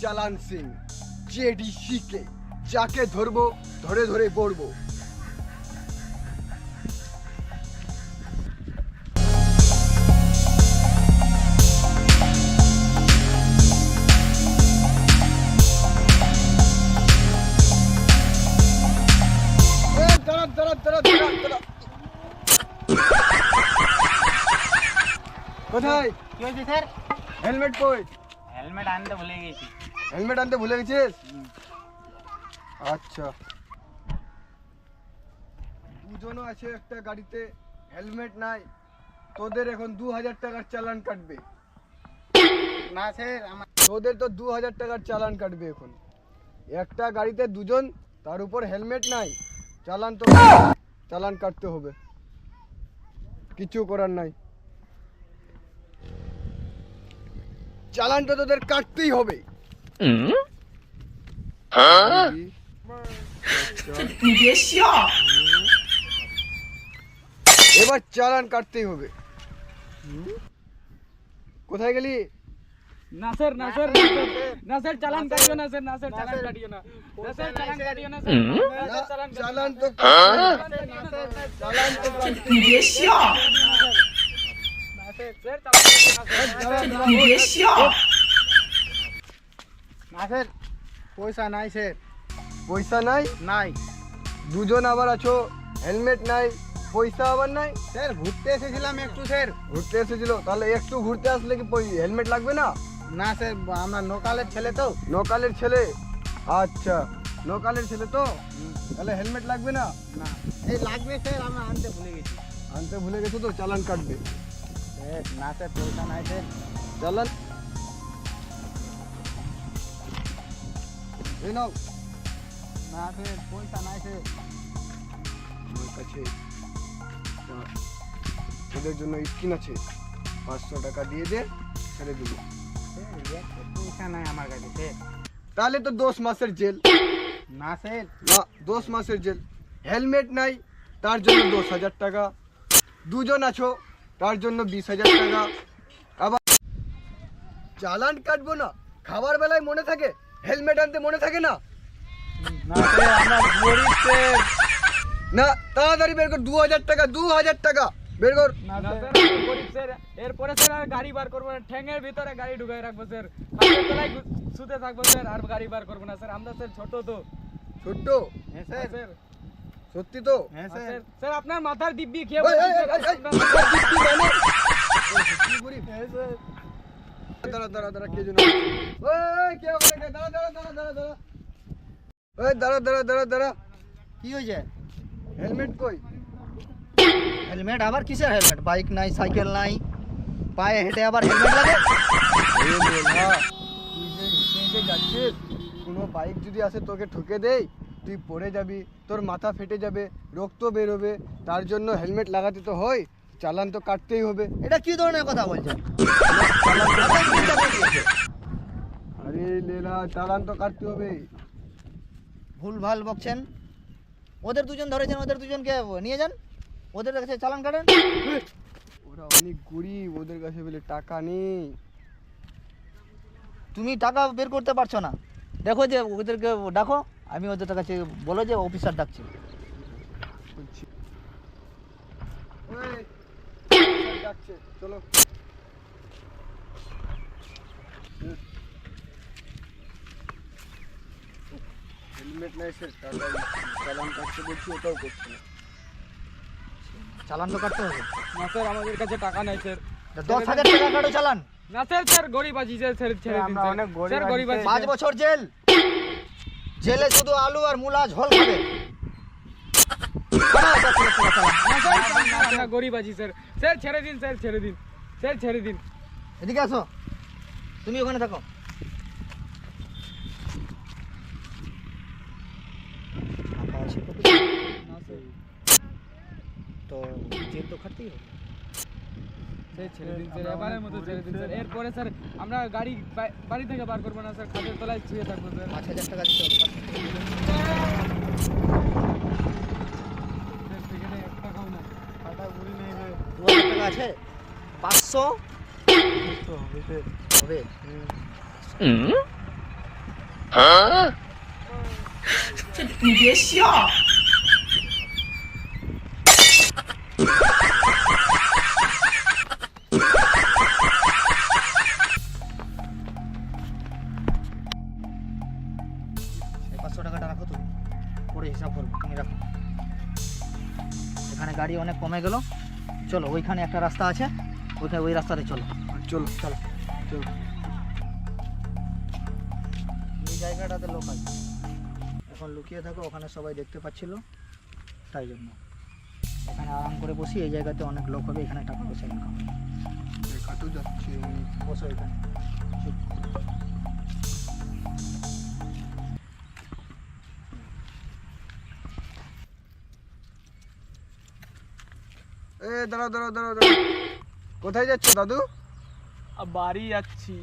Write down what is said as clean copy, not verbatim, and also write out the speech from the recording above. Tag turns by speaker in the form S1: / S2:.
S1: চালান সিং জেডিসিকে, যাকে ধরবো ধরে ধরে পড়বো। কোথায়?
S2: কি হয়েছে স্যার?
S1: হেলমেট কই?
S2: হেলমেট আনতে ভুলে গেছি।
S1: হেলমেট আনতে ভুলে গেছিস? আচ্ছা, দুজনও আছে একটা গাড়িতে, হেলমেট নাই, তোদের এখন 2000 টাকার চালান কাটবে।
S2: না স্যার, আমার
S1: তোদের তো 2000 টাকার চালান কাটবে এখন। একটা গাড়িতে দুজন, তার উপর হেলমেট নাই, চালান তো চালান কাটতে হবে, কিছু করার নাই। চালানটা তোদের কাটতেই হবে। এবার চালান কাটতেই হবে। কোথায় গেলি?
S3: না স্যার, না স্যার, না স্যার, চালান কাটিও না স্যার, না স্যার, চালান কাটিও না, না স্যার, চালান কাটিও না স্যার,
S1: চালান তো চালান তো
S2: না স্যার, পয়সা নাই স্যার।
S1: পয়সা নাই?
S2: নাই
S1: দুজন আবার আছো, হেলমেট নাই, পয়সা আবার নাই।
S2: স্যার, ঘুরতে এসেছিলাম একটু স্যার।
S1: ঘুরতে এসেছিল, তাহলে একটু ঘুরতে আসলে কি হেলমেট লাগবে না?
S2: না স্যার, আমরা লোকালের ছেলে তো।
S1: নকালের ছেলে? আচ্ছা, নকালের ছেলে তো, তাহলে হেলমেট লাগবে না?
S2: না, এই লাগবে স্যার, আমরা আনতে ভুলে গেছি।
S1: আনতে ভুলে গেছো তো, চালান কাটবে।
S2: স্যার, না স্যার, পয়সা নাই স্যার।
S1: চালান এই নাও।
S2: না স্যার, পয়সা নাই স্যার।
S1: আমার কাছে ওদের জন্য স্কিন আছে, 500 টাকা দিয়ে দে, ছেড়ে দেবো।
S2: স্যার, পয়সা নাই আমার কাছে স্যার।
S1: তাহলে তো 10 মাসের জেল।
S2: না স্যার।
S1: না, 10 মাসের জেল। হেলমেট নাই, তার জন্য 10,000 টাকা। দুজন আছো, তার জন্য 20,000 টাকা। আবার চালান কাটবো না, খাবার বেলায় মনে থাকে, হেলমেট আনতে মনে থাকে না?
S2: না স্যার, আমরা গরিব স্যার।
S1: না, তাড়াতাড়ি বের কর, 2000 টাকা, 2000 টাকা বের কর।
S3: না স্যার, আমি গরিব স্যার, এরপরে স্যার আর গাড়ি বার করবো না, ঠ্যাঙের ভিতরে গাড়ি ঢুকাই রাখবো স্যার, খাটের তলায় শুতে থাকবো স্যার, আর গাড়ি বার করবো না স্যার, আমরা স্যার ছোট তো।
S1: ছোট্ট?
S2: হ্যাঁ
S3: হ্যাঁ
S2: স্যার।
S3: স্যার,
S1: সত্যি তো?
S2: হ্যাঁ
S3: হ্যাঁ
S2: স্যার।
S3: স্যার, স্যার আপনার মাথার দিব্যি খেয়ে
S1: এই,
S3: বলছি
S1: এই,
S3: স্যার,
S1: এই, এই,
S3: আপনার মাথার
S1: মাথার দিব্যি মানে? ও, সত্যি গরিব?
S2: হ্যাঁ স্যার।
S1: দাঁড়া দাঁড়া দাঁড়া, কে যেন? ওই কে ওখানে কে? দাঁড়া দাঁড়া দাঁড়া দাঁড়া দাঁড়া। ওই দাঁড়া দাঁড়া দাঁড়া দাঁড়া।
S2: কি হয়েছে?
S1: হেলমেট কই?
S2: হেলমেট আবার কিসের হেলমেট? বাইক নাই, সাইকেল নাই, পায়ে হেঁটে আবার হেলমেট লাগে?
S1: এই লেলা, তুই যে হেঁটে হেঁটে যাচ্ছিস, কোনো বাইক যদি আসে তোকে ঠুকে দেয়, তুই পড়ে যাবি, তোর মাথা ফেটে যাবে, রক্ত বেরোবে, তার জন্য হেলমেট লাগাতে তো হয়, চালান তো কাটতেই হবে।
S2: এটা কি ধরনের কথা বলছেন?
S1: আরে লেলা, চালান তো কাটতে হবে।
S2: ভুল ভাল বকছেন। ওদের দুজন ধরেছেন, ওদের দুজনকে নিয়ে যান, ওদের কাছে চালান কাটেন।
S1: ওরা অনেক গরিব, ওদের কাছে বলে টাকা নেই।
S2: তুমি টাকা বের করতে পারছো না, দেখো যে ওদেরকে ডাকো, আমি ওদের কাছে বলো যে অফিসার ডাকছি।
S1: বলছি ওই ডাকছে, চলো। হেলমেট নাই স্যার, চালান কাটতে বলছি, ওটাও করছে না।
S2: চালান তো কাটতে হবে।
S3: না স্যার, আমাদের কাছে টাকা নাই স্যার।
S2: 10,000 টাকা কাটো চালান।
S3: না স্যার, স্যার গরিব আছি স্যার, ছেড়ে ছেড়ে দিন
S1: আমরা
S3: স্যার।
S1: অনেক গরিব
S3: স্যার
S1: আছি
S3: গরিব আছি
S2: 5
S3: স্যার।
S2: বছর জেল, জেলে শুধু আলু আর মূলা ঝোল খাবে। কাটো 10,000 টাকা চালান।
S3: না স্যার, আমরা গরিব আছি স্যার, স্যার ছেড়ে দিন স্যার, ছেড়ে দিন স্যার, ছেড়ে দিন।
S2: এদিকে আসো, তুমি ওখানে থাকো। তো জেল তো খাটতেই হবে।
S3: স্যার ছেড়ে দিন স্যার, এবারের মতো ছেড়ে দিন স্যার, এরপরে স্যার আমরা গাড়ি বাড়ি থেকে বার করবো না স্যার, খাটের তলায় শুয়ে থাকবো স্যার।
S2: 5,000 টাকা দিতে হবে।
S3: স্যার সেখানে এক টাকাও না।
S1: টাকা ঘুরি নেই রে।
S2: 2,000 টাকা আছে, 500
S1: তো হবে স্যার।
S2: হবে। এই 500 টাকাটা রাখো তুমি, পরে হিসাব করবো, তুমি রাখো। এখানে গাড়ি অনেক কমে গেল, চলো ওইখানে একটা রাস্তা আছে, ওইখানে ওই রাস্তাতে চলো।
S1: চলো
S2: চলো,
S1: চলো।
S2: এই জায়গাটাতে লোক আছে, এখন লুকিয়ে থাকো, ওখানে সবাই দেখতে পাচ্ছিল, তাই জন্য এখানে আরাম করে বসি। এই জায়গাতে অনেক লোক হবে, এখানে টাকা পয়সা ইনকাম হবে।
S1: দেখা তো যাচ্ছে।
S2: বসো এখানে, চুপ।
S1: দাঁড়াও দাঁড়াও দাঁড়াও দাঁড়াও, কোথায় যাচ্ছ দাদু?
S3: বাড়ি যাচ্ছি।